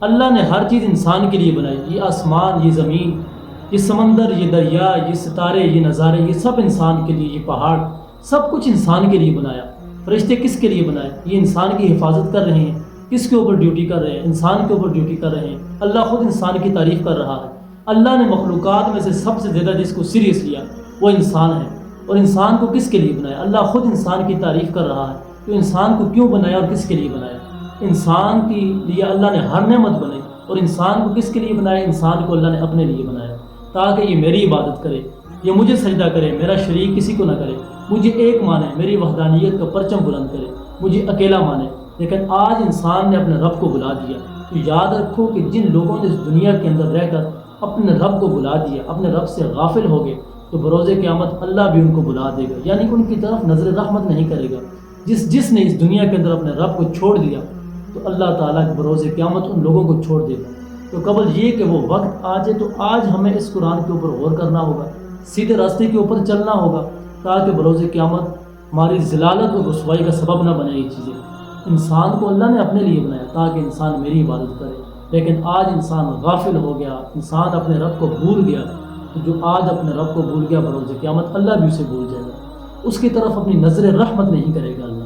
اللہ نے ہر چیز انسان کے لیے بنائی، یہ آسمان، یہ زمین، یہ سمندر، یہ دریا، یہ ستارے، یہ نظارے، یہ سب انسان کے لیے، یہ پہاڑ، سب کچھ انسان کے لیے بنایا۔ فرشتے کس کے لیے بنائے؟ یہ انسان کی حفاظت کر رہے ہیں۔ کس کے اوپر ڈیوٹی کر رہے ہیں؟ انسان کے اوپر ڈیوٹی کر رہے ہیں۔ اللہ خود انسان کی تعریف کر رہا ہے۔ اللہ نے مخلوقات میں سے سب سے زیادہ جس کو سیریس لیا وہ انسان ہے۔ اور انسان کو کس کے لیے بنایا؟ اللہ خود انسان کی تعریف کر رہا ہے کہ انسان کو کیوں بنایا اور کس کے لیے بنایا۔ انسان کے لیے اللہ نے ہر نعمت بنائی، اور انسان کو کس کے لیے بنایا؟ انسان کو اللہ نے اپنے لیے بنایا تاکہ یہ میری عبادت کرے، یہ مجھے سجدہ کرے، میرا شریک کسی کو نہ کرے، مجھے ایک مانے، میری وحدانیت کا پرچم بلند کرے، مجھے اکیلا مانے۔ لیکن آج انسان نے اپنے رب کو بلا دیا۔ تو یاد رکھو کہ جن لوگوں نے اس دنیا کے اندر رہ کر اپنے رب کو بلا دیا، اپنے رب سے غافل ہو گئے، تو بروز قیامت اللہ بھی ان کو بلا دے گا، یعنی ان کی طرف نظر رحمت نہیں کرے گا۔ جس نے اس دنیا کے اندر اپنے رب کو چھوڑ دیا تو اللہ تعالیٰ کے بروز قیامت ان لوگوں کو چھوڑ دے گا۔ تو قبل یہ کہ وہ وقت آ جائے، تو آج ہمیں اس قرآن کے اوپر غور کرنا ہوگا، سیدھے راستے کے اوپر چلنا ہوگا، تاکہ بروز قیامت ہماری ذلالت اور رسوائی کا سبب نہ بنے یہ چیزیں۔ انسان کو اللہ نے اپنے لیے بنایا تاکہ انسان میری عبادت کرے، لیکن آج انسان غافل ہو گیا، انسان اپنے رب کو بھول گیا۔ تو جو آج اپنے رب کو بھول گیا، بروز قیامت اللہ بھی اسے بھول جائے گا، اس کی طرف اپنی نظر رحمت نہیں کرے گا اللہ۔